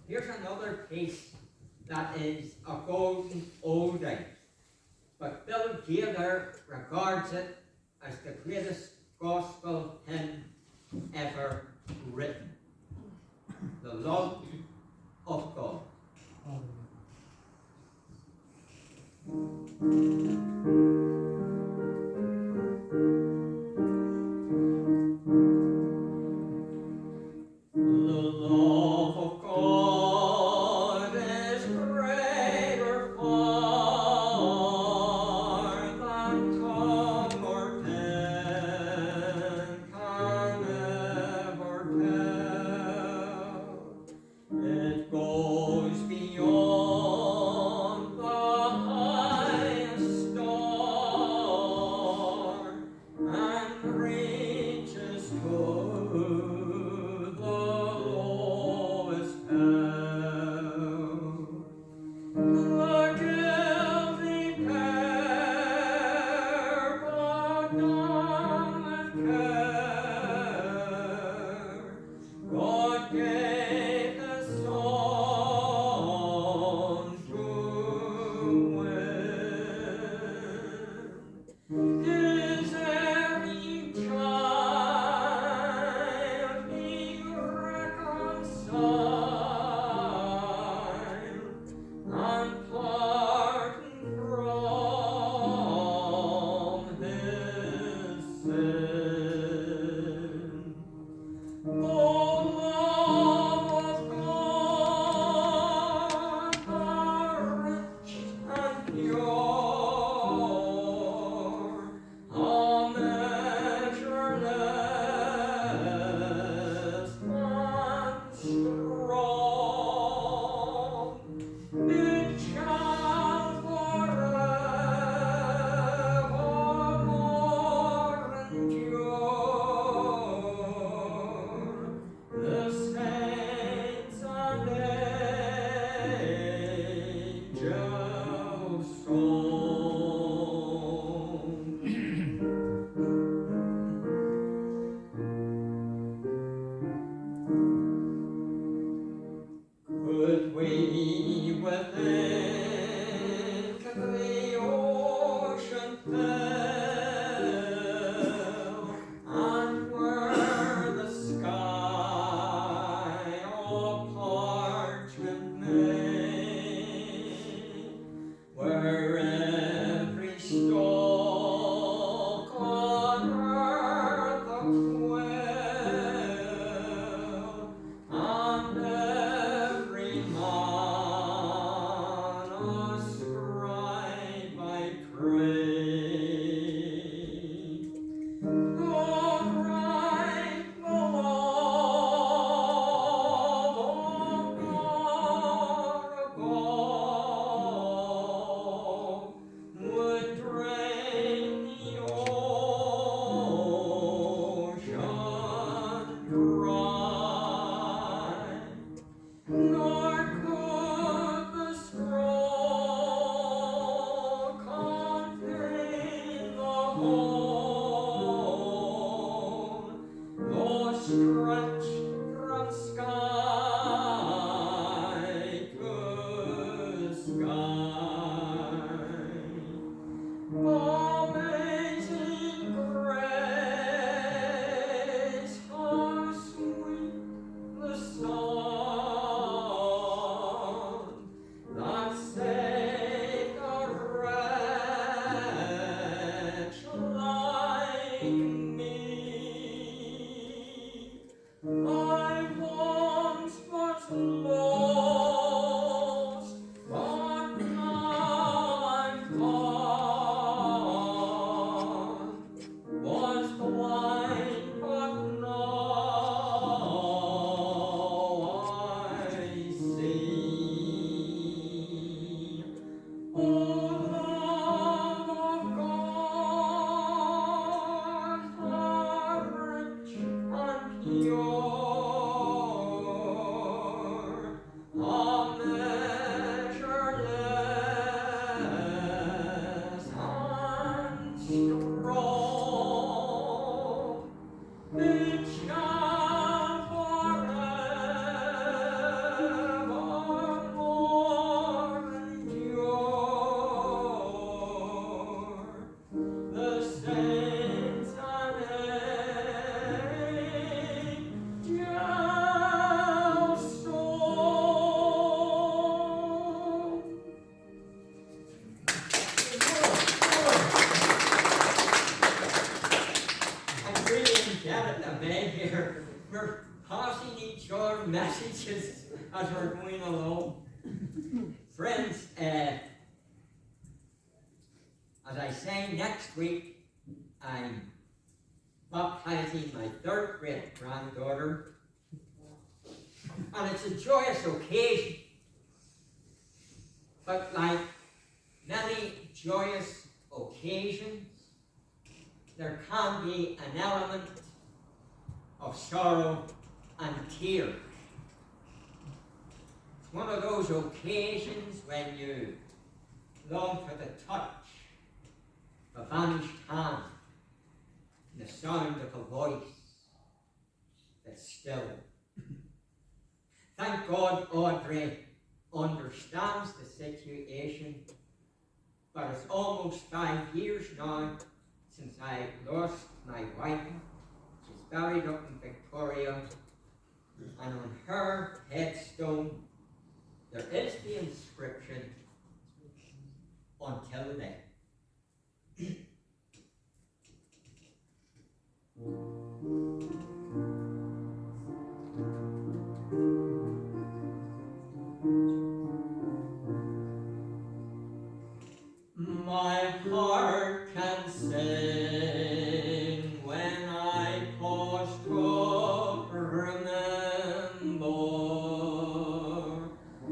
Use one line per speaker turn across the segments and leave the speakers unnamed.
Here's another piece that is a golden oldie, but Bill Gaither regards it as the greatest gospel hymn ever written. The love of God. of messages as we're going along. Friends, as I say, next week I'm baptizing my third great granddaughter, and it's a joyous occasion. But like many joyous occasions, there can be an element of sorrow and tears. It's one of those occasions when you long for the touch of a vanished hand and the sound of a voice that's still. Thank God Audrey understands the situation, but it's almost 5 years now since I lost my wife. She's buried up in Victoria, and on her headstone there is the inscription, "Until then." My heart can sing when I pause to remember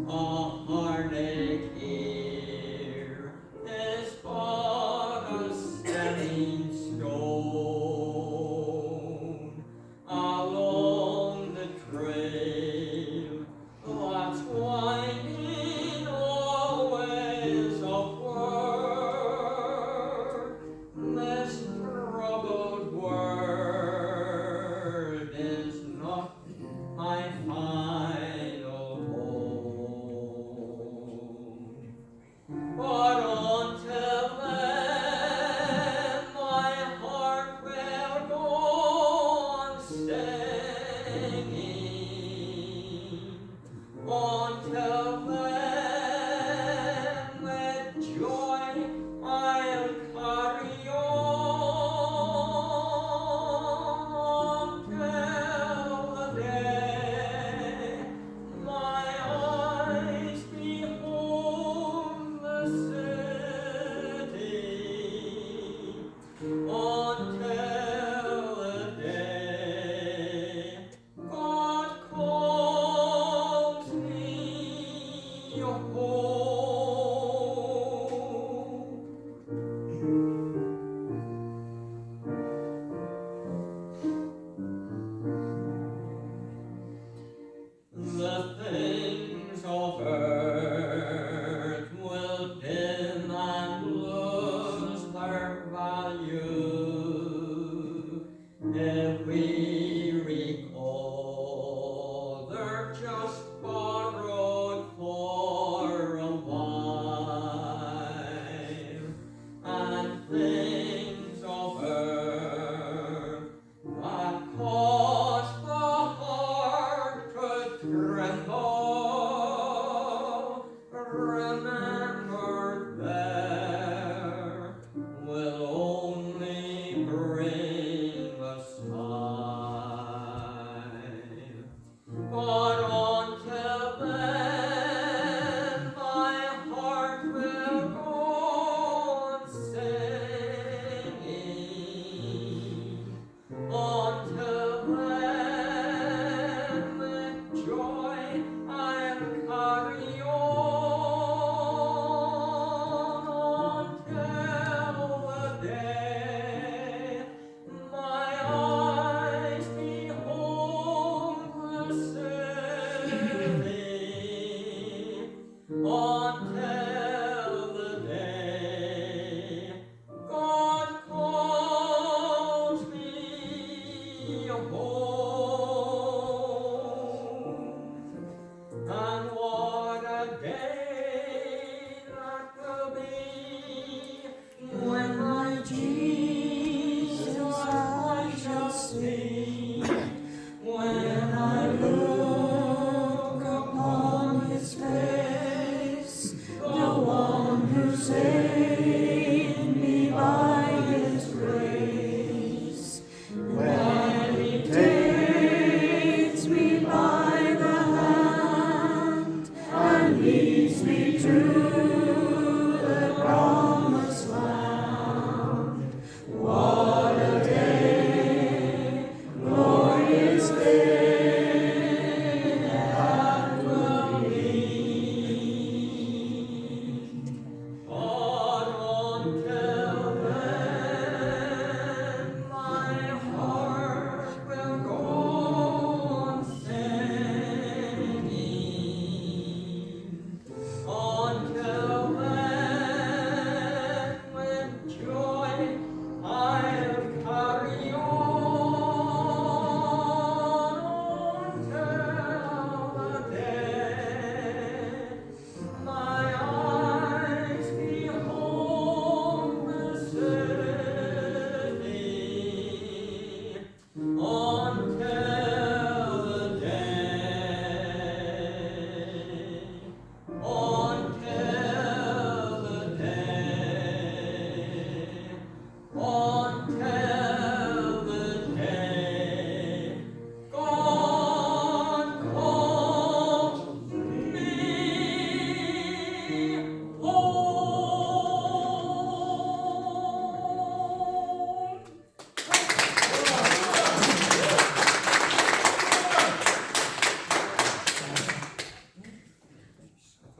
a heartache here is but a stepping stone along the trail that's winding always upward. This troubled world is not my final home. But until then, my heart will go on singing. Until then, with joy I'll carry on till the day my eyes behold the city. Until the day God calls me home. The things of earth will dim and lose their value if we recall they're just borrowed for a while, and things of earth that cause the heart to tremble, remember there will only bring a smile. But until then, my heart will go on singing. Until then, with joy I'll carry on until the day my eyes behold the city.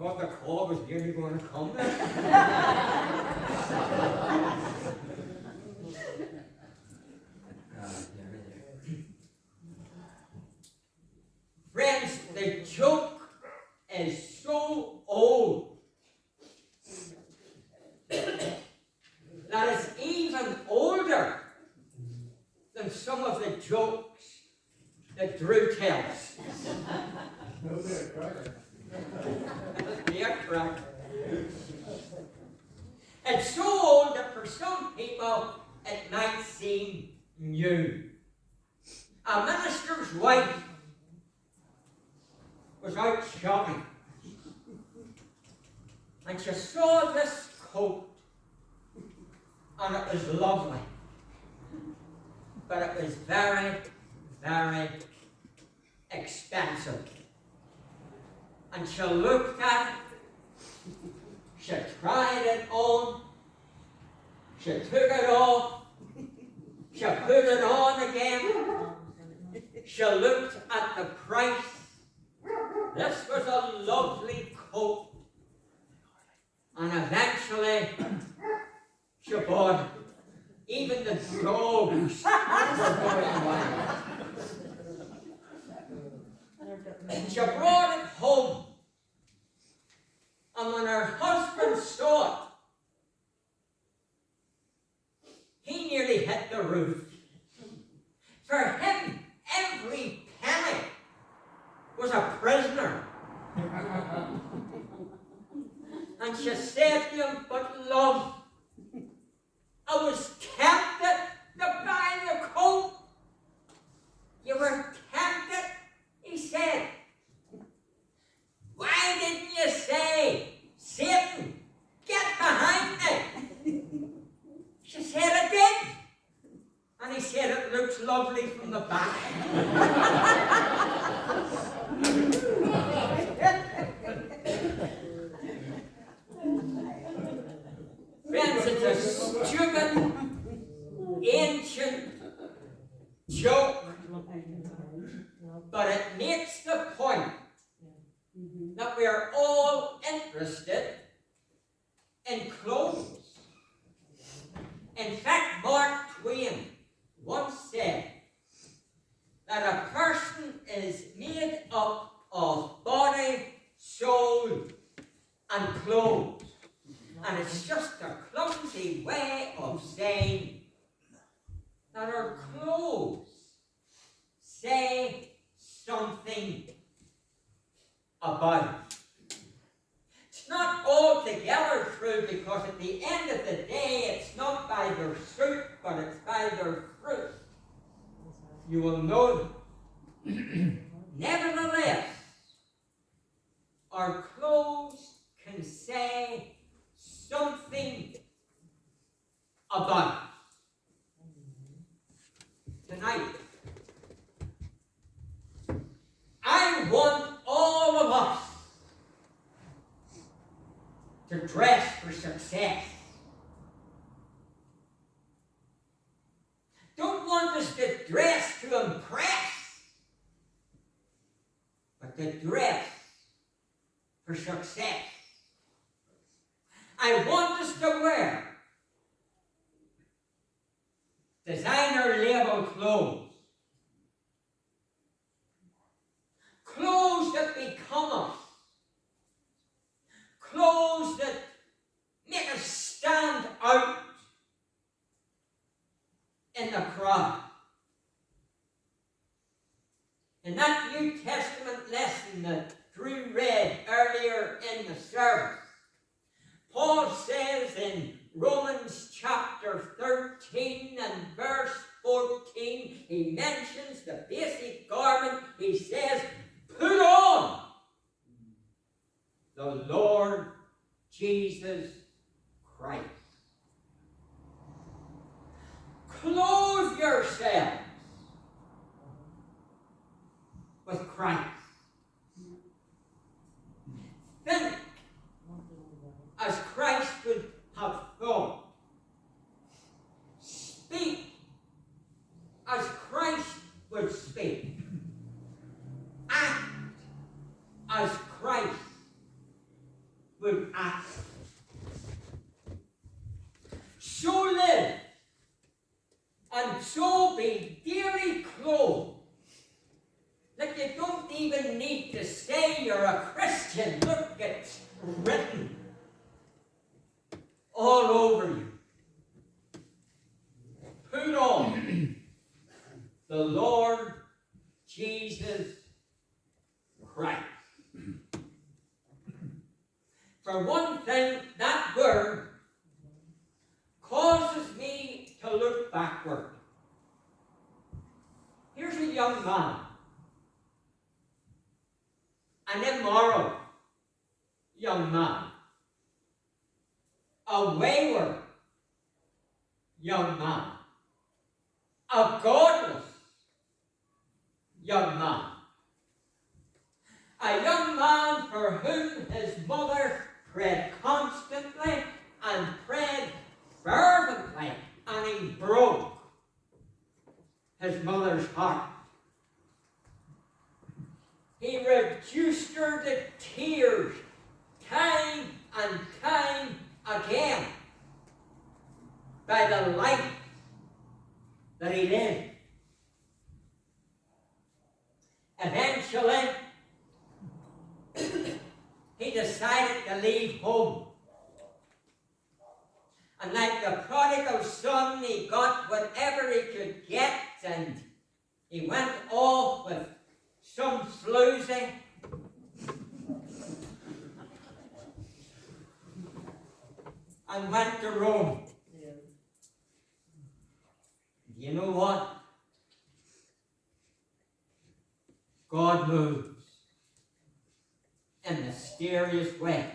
thought the call was nearly going to come then. Friends, the joke is so old that it's even older than some of the jokes that Drew tells. Be a cracker. It's so old that for some people it might seem new. A minister's wife was out shopping and she saw this coat and it was lovely, but it was very, very expensive. And she looked at it, she tried it on, she took it off, she put it on again, she looked at the price. This was a lovely coat, and eventually she bought it. Even the dogs were going wild. She brought it home, and when her husband saw it, he nearly hit the roof. For him, every penny was a prisoner. And she said to him, "But love, I was tempted to buy the coat." "You were tempted?" he said. "Why didn't you say, 'Satan, get behind me'?" She said, "I did." And he said, "It looks lovely from the back." Friends, it's a stupid, ancient joke, but it makes the point that we are all interested in clothes. In fact, Mark Twain once said that a person is made up of body, soul, and clothes. And it's just a clumsy way of saying that our clothes say something about it. It's not altogether true, because at the end of the day, it's not by their suit, but it's by their fruit. You will know them. Nevertheless, our clothes can say something about it. Tonight, I want all of us to dress for success. Don't want us to dress to impress, but to dress for success. I want us to wear designer label clothes. Clothes that become us. Clothes that make us stand out in the crowd. In that New Testament lesson that Drew read earlier in the service, Paul says in Romans chapter 13 and verse 14, he mentions the basic garment. He says, "Put on the Lord Jesus Christ." Clothe yourselves with Christ. Think as Christ would have thought. Speak as Christ would speak. Act as Christ need to say you're a Christian. Look, it's written all over you. Put on the Lord Jesus Christ. For one thing, that word causes me to look backward. Here's a young man, an immoral young man, a wayward young man, a godless young man, a young man for whom his mother prayed constantly and prayed fervently, and he broke his mother's heart. He reduced her to tears time and time again by the life that he lived. Eventually, he decided to leave home. And like the prodigal son, he got whatever he could get, and he went off with some floozy. And went to Rome. Yeah. You know what? God moves in mysterious way.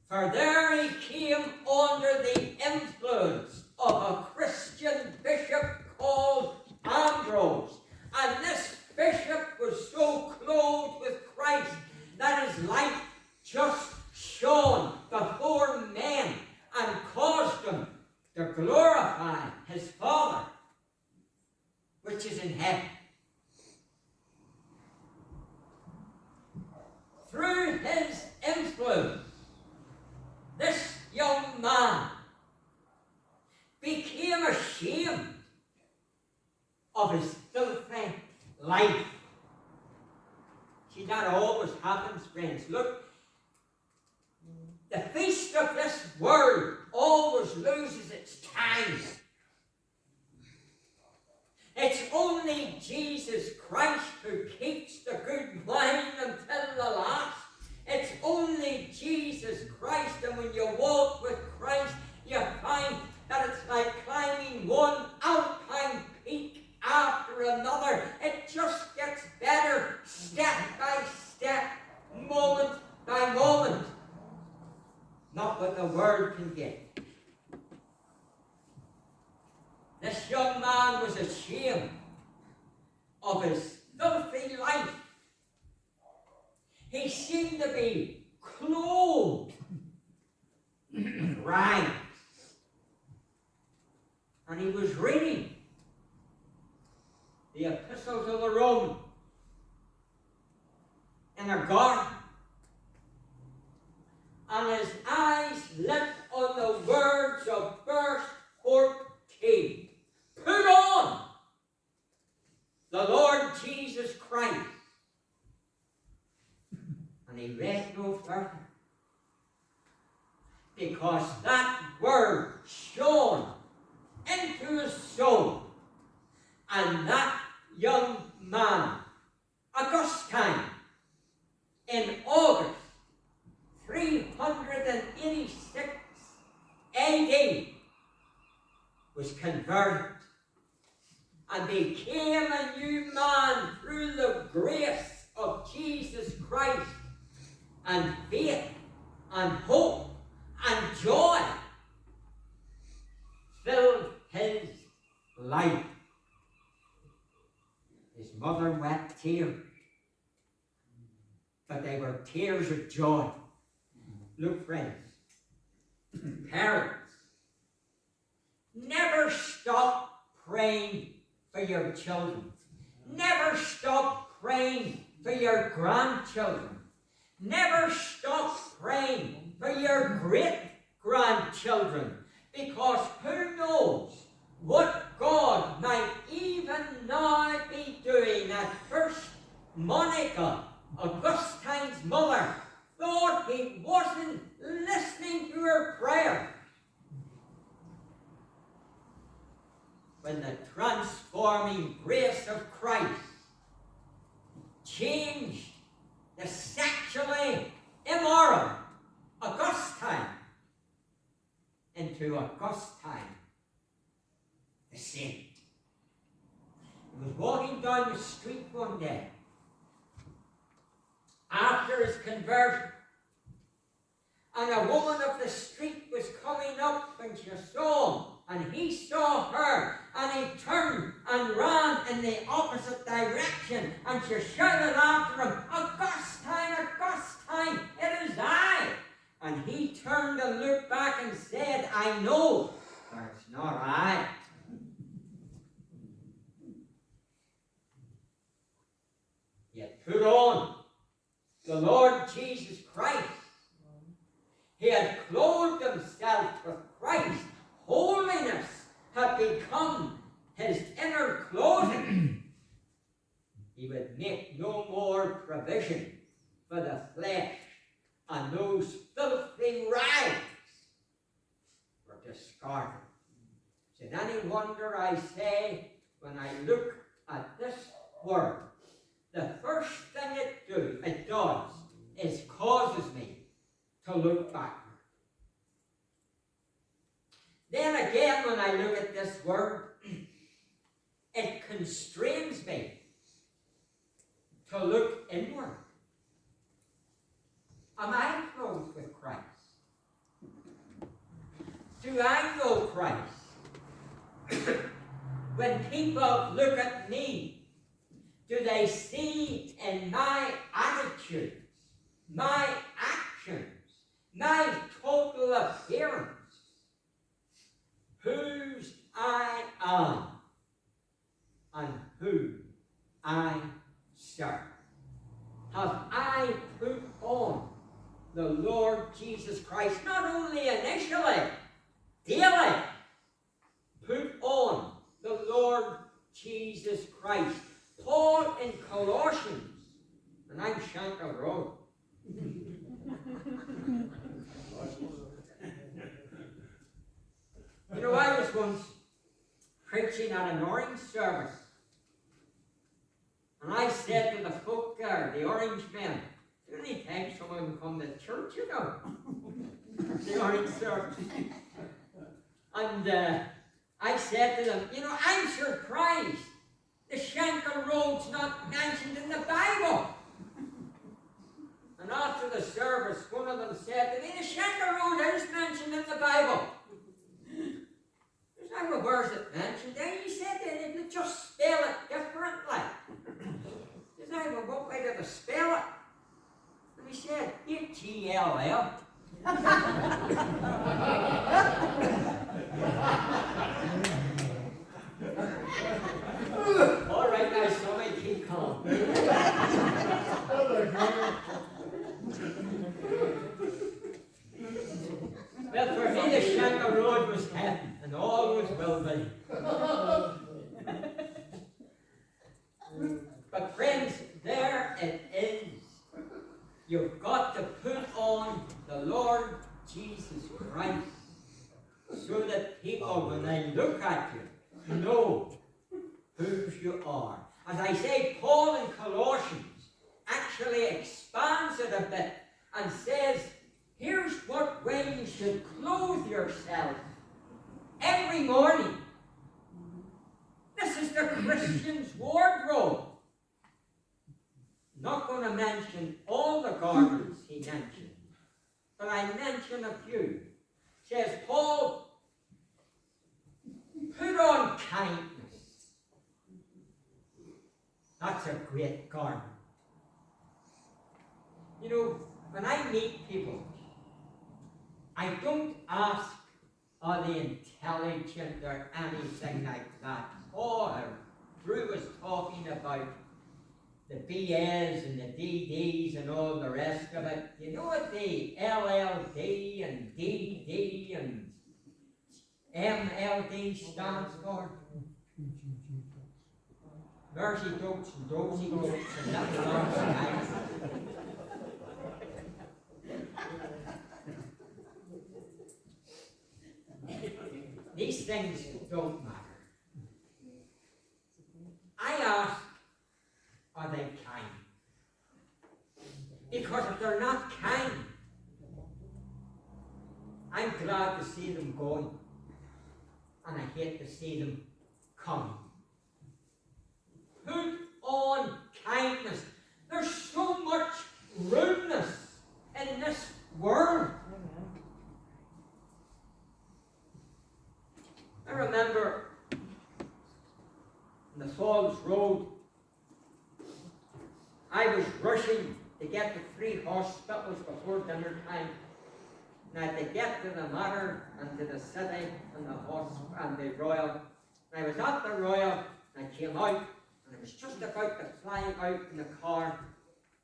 For there he came under the influence of a Christian bishop called Ambrose. And this bishop was so clothed with Christ that his light just shone before men and caused them to glorify his Father, which is in heaven. Through his influence, this young man became ashamed of his filthy life. See, that always happens, friends. Look, the feast of this world always loses its time. It's only Jesus Christ who keeps the good wine until the last. It's only Jesus Christ, and when you walk with Christ, you find that it's like climbing one alpine peak after another. It just gets better step by step, moment by moment. Not what the world can get. This young man was ashamed of his filthy life. He seemed to be clothed in rags. And he was reading the epistles of the Romans in a garden. And his eyes lit on the words of verse 14. Put on the Lord Jesus Christ. And he read no further, because that word shone into his soul. And that young man, Augustine, in August 386 AD, was converted and became a new man through the grace of Jesus Christ, and faith and hope and joy filled his life. His mother wept tears, but they were tears of joy. Look, friends, parents, never stop praying for your children. Never stop praying for your grandchildren. Never stop praying for your great-grandchildren, because who knows what God might even now be doing at first Monica, Augustine's mother, thought he wasn't listening to her prayer. When the transforming grace of Christ changed the sexually immoral Augustine into Augustine the saint. He was walking down the street one day after his conversion, and a woman of the street was coming up and she saw him, and he saw her, and he turned and ran in the opposite direction, and she shouted after him, "Augustine, Augustine, it is I!" And he turned and looked back and said, "I know, but it's not I." He had put on the Lord Jesus Christ. He had clothed himself with Christ. Holiness had become his inner clothing. He would make no more provision for the flesh, and those filthy rags were discarded. Is it any wonder, I say, when I look at this word, the first thing it does is causes me to look backward. Then again, when I look at this word, it constrains me to look inward. Am I clothed with Christ? Do I know Christ? When people look at me, do they see in my attitudes, my actions, my total appearance, whose I am and who I serve? Have I put on the Lord Jesus Christ, not only initially, daily? Put on the Lord Jesus Christ. Paul in Colossians, and I'm Shankill Road. You know, I was once preaching at an orange service, and I said to the folk there, the orange men, "The only time someone come to church, you know, the orange service." And I said to them, "You know, I'm surprised the Shankill Road's not mentioned in the Bible." And after the service, one of them said to me, "The Shankill Road is mentioned in the Bible." I said, "Well, where's it mentioned?" And he said that they just spell it differently. I said, "Well, what way do they spell it?" And he said, "H-E-L-L." All right, now somebody keep calm. Well, for me, the Shankill Road was heaven, and always will be. But friends, there it is. You've got to put on the Lord Jesus Christ, so that people, when they look at you, know whose you are. As I say, Paul in Colossians actually expands it a bit and says, here's what way you should clothe yourself every morning. This is the Christian's wardrobe. Not going to mention all the garments he mentioned, but I mention a few. Says Paul, put on kindness. That's a great garment. You know, when I meet people, I don't ask, are they intelligent or anything like that. Oh, Drew was talking about the BAs and the DDs and all the rest of it. You know what the LLD and DD and MLD stands for? Mersey goats and dozy goats and little lambs and lambs. These things don't matter. I ask, are they kind? Because if they're not kind, I'm glad to see them going, and I hate to see them coming. Put on kindness. There's so much rudeness in this world. I remember in the Falls Road, I was rushing to get the 3 hospitals before dinner time. And I had to get to the Manor and to the City and the hospital and the Royal. And I was at the Royal and I came out and I was just about to fly out in the car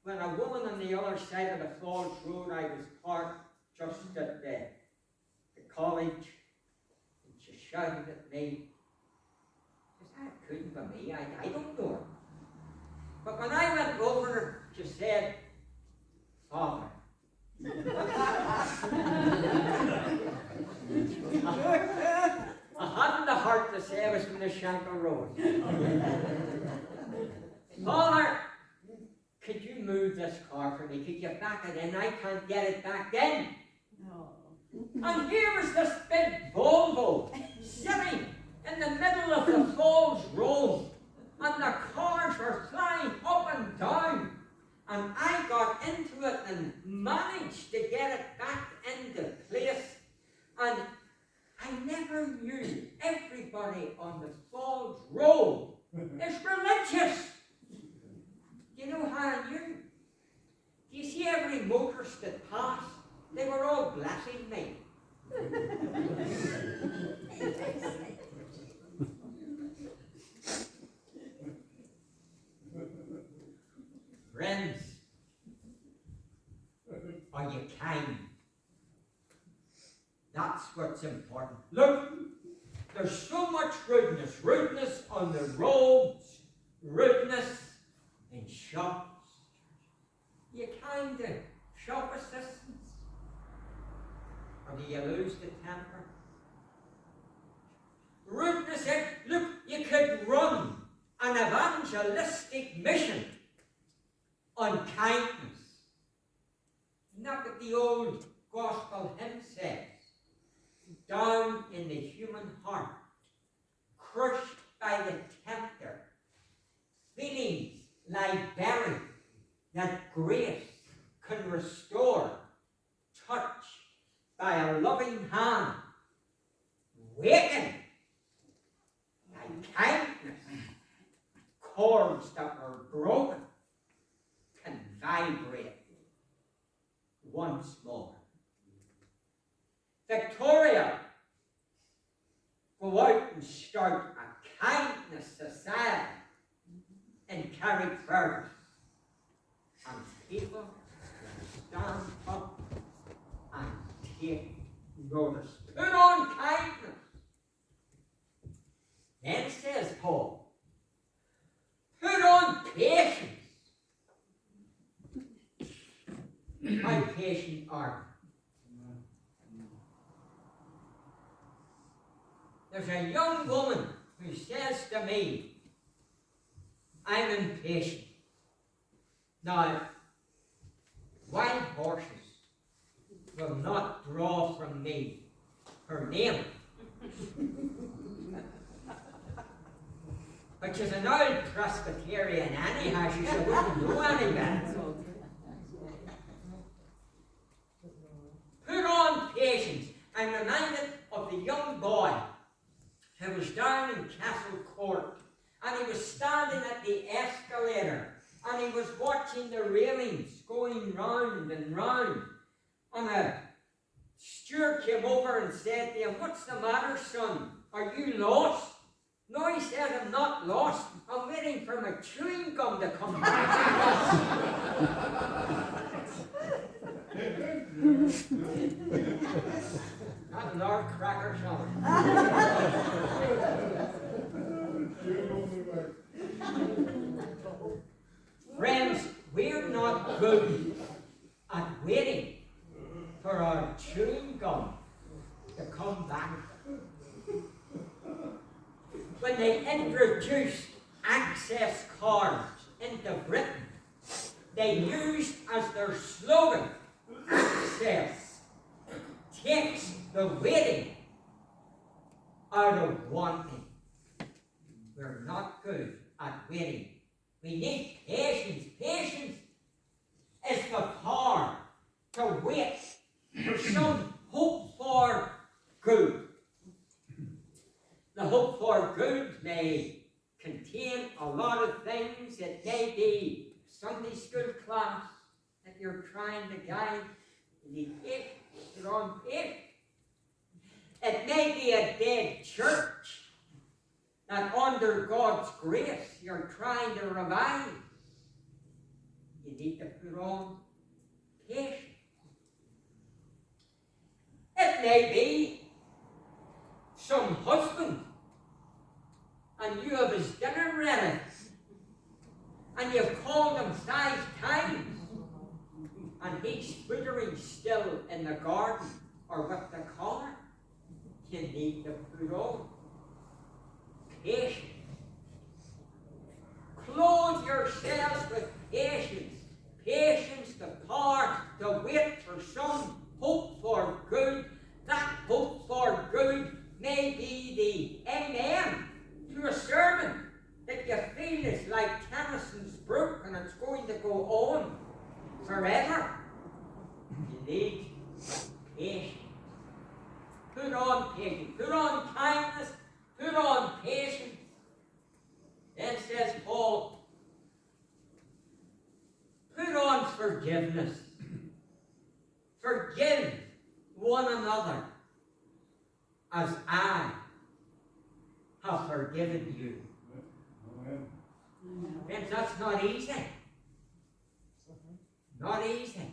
when a woman on the other side of the Falls Road, I was parked just at the college, and she shouted at me. She said, "That couldn't be me, I don't know her." But when I went over her, she said, "Father." I hadn't the heart to say I was from the Shankill Road. "Father, could you move this car for me? Could you back it in? I can't get it back in." No. And here was this big Volvo sitting in the middle of the Falls Road, and the cars were flying up and down. And I got into it and managed to get it back into place. And I never knew everybody on the Falls Road is religious. Do you know how I knew? Do you see every motorist that passed? They were all blessing me. Friends, are you kind? That's what's important. Look, there's so much rudeness. Rudeness on the roads, rudeness in shops. You kind of shop assistants? Or do you lose the temper? Rudeness, look, you could run an evangelistic mission on kindness. Not what the old gospel hymn says. Down in the human heart, crushed by the tempter, feelings lie buried that grace can restore, touched by a loving hand, waken by kindness, chords that were broken can vibrate once more. Victoria, go out and start a kindness society in Carrickfergus, and people will stand up and take notice. Put on kindness. Then says Paul, put on patience. How patient are you? There's a young woman who says to me, I'm impatient. Now, wild horses will not draw from me her name. But she's an old Presbyterian anyhow, she wouldn't know any better. Put on patience. I'm reminded of the young boy who was down in Castle Court, and he was standing at the escalator, and he was watching the railings going round and round. And a steward came over and said to him, what's the matter, son? Are you lost? No, he said, I'm not lost. I'm waiting for my chewing gum to come back. Not Lord Cracker, son. Friends, we're not good at waiting for our chewing gum to come back. When they introduced access cards into Britain, they used as their slogan, access takes the waiting out of wanting. We're not good at waiting. We need patience. Patience is the power to wait for some hope for good. The hope for good may contain a lot of things. It may be Sunday school class that you're trying to guide. You need patience. You're on patience. It may be a dead church that under God's grace you're trying to revive. You need to put on patience. It may be some husband and you have his dinner ready and you've called him 5 times and he's twittering still in the garden or with the collar. You need to put on patience. Clothe yourselves with patience. Patience, the power to wait for some hope for good. That hope for good may be the amen to a sermon that you feel is like Tennyson's brook and it's going to go on forever. You need patience. Put on patience. Put on kindness. Put on patience. Then says Paul, put on forgiveness. Forgive one another as I have forgiven you. Friends, that's not easy. Not easy.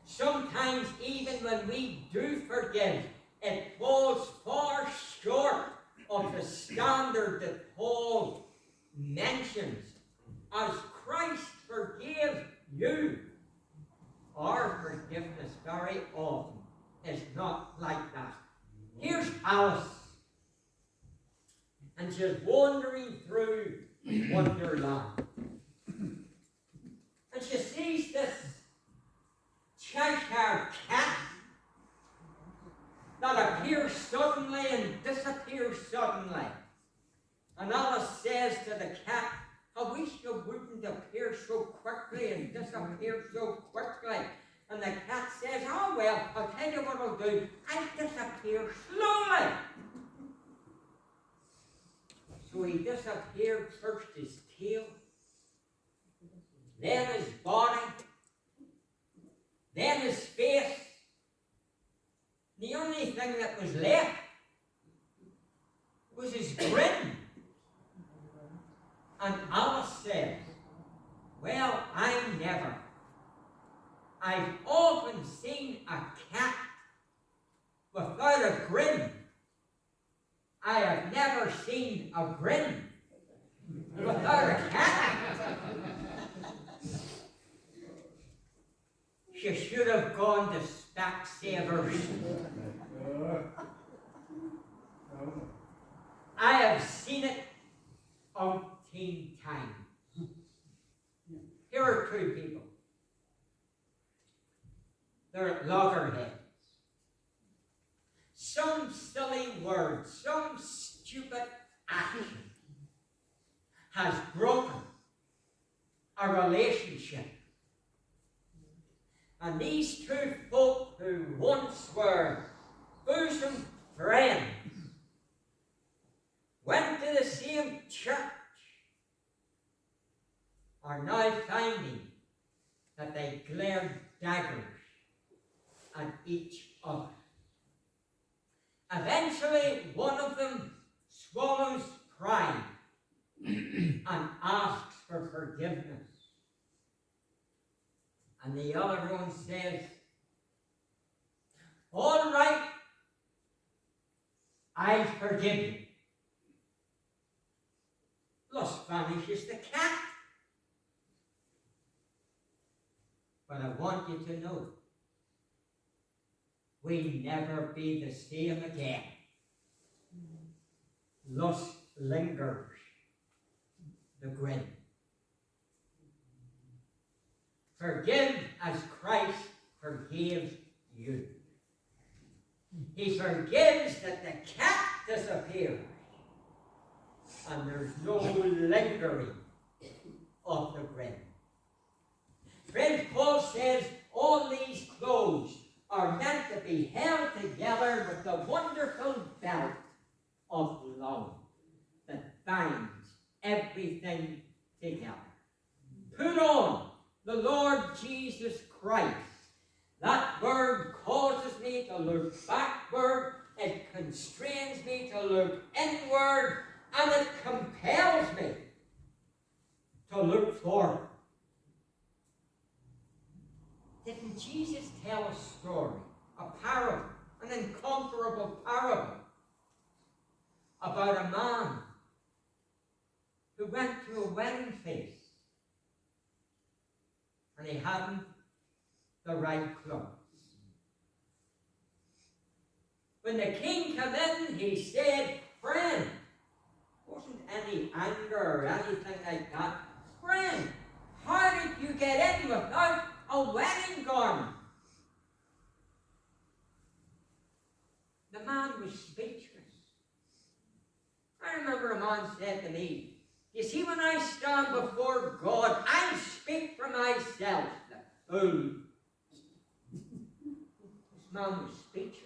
Sometimes even when we do forgive, it falls far short of the standard that Paul mentions. As Christ forgave you, our forgiveness very often is not like that. Here's Alice, and she's wandering through Wonderland. And she sees this Cheshire cat that appears suddenly and disappears suddenly. And Alice says to the cat, I wish you wouldn't appear so quickly and disappear so quickly. And the cat says, oh well, I'll tell you what I'll do. I'll disappear slowly. So he disappeared, first his tail, then his body, then his face. The only thing that was left was his grin. And Alice says, well, I never. I've often seen a cat without a grin. I have never seen a grin without a cat. She should have gone to Specsavers. I have seen it umpteen times. Here are 2 people. They're at loggerheads. Some silly word, some stupid action has broken a relationship. And these 2 folk who once were bosom friends went to the same church are now finding that they glared daggers at each other. Eventually, one of them swallows pride and asks for forgiveness. And the other one says, all right, I forgive you. lust vanishes the cat. But I want you to know, we'll never be the same again. Lust lingers, the grin. Forgive as Christ forgave you. He forgives that the cat disappears, and there's no lingering of the grin. Friend, Paul says all these clothes are meant to be held together with the wonderful belt of love that binds everything together. Put on the Lord Jesus Christ. That word causes me to look backward, it constrains me to look inward, and it compels me to look forward. Didn't Jesus tell a story, a parable, an incomparable parable about a man who went to a wedding feast and he hadn't the right clothes? When the king came in, he said, "Friend," wasn't any anger or anything like that, "Friend, how did you get in without a wedding garment?" The man was speechless. I remember a man said to me, "You see, when I stand before God, I speak for myself." Oh, this man was speechless.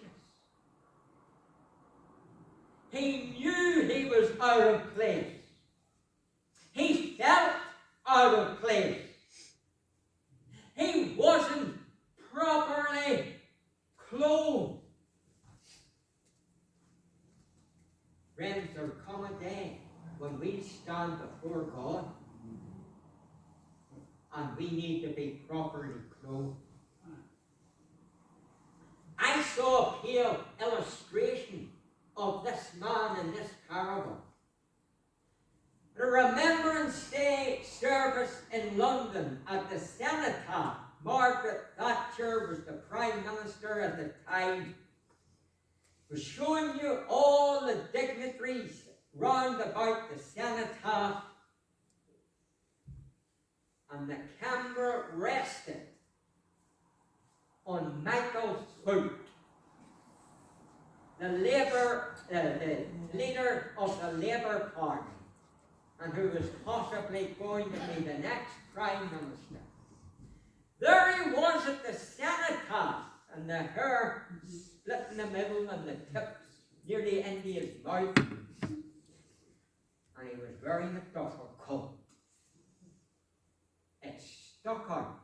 He knew he was out of place. He felt out of place. He wasn't properly clothed. Friends, there come a day when we stand before God and we need to be properly clothed. I saw a pale illustration of this man in this parable. The Remembrance Day service in London at the Cenotaph. Margaret Thatcher was the Prime Minister at the time. Was showing you all the dignitaries round about the Cenotaph, and the camera rested on Michael Foot, the leader of the Labour Party, and who was possibly going to be the next Prime Minister. There he was at the Cenotaph, and the hair split in the middle and the tips nearly into his mouth. And he was wearing a duffel coat. It stuck out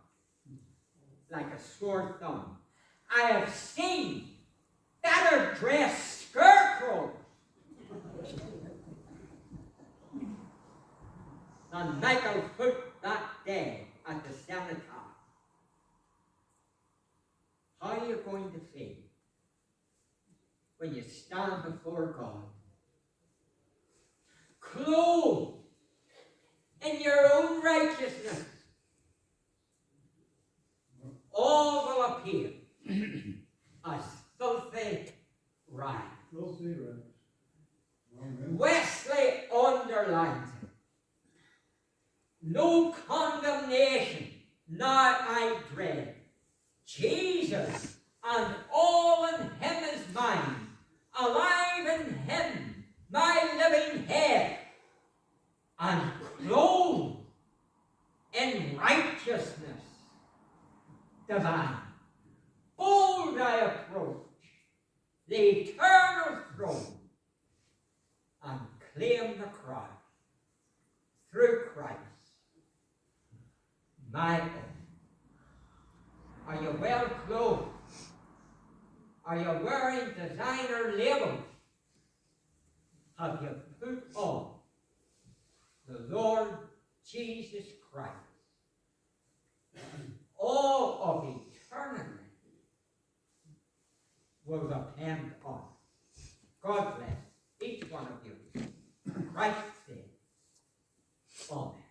like a sore thumb. I have seen better dressed scarecrows than Michael Foot that day at the Cenotaph. How are you going to feel when you stand before God, clothed in your own righteousness? All will appear as filthy rags. Wesley underlines it. No condemnation now I dread. Jesus and all in him is mine, alive in him, my living head, and clothed in righteousness divine. Bold I approach the eternal throne and claim the crown through Christ, my own. Are you well clothed? Are you wearing designer labels? Have you put on the Lord Jesus Christ? All of eternity will depend on it. God bless each one of you. Christ's sake. Amen.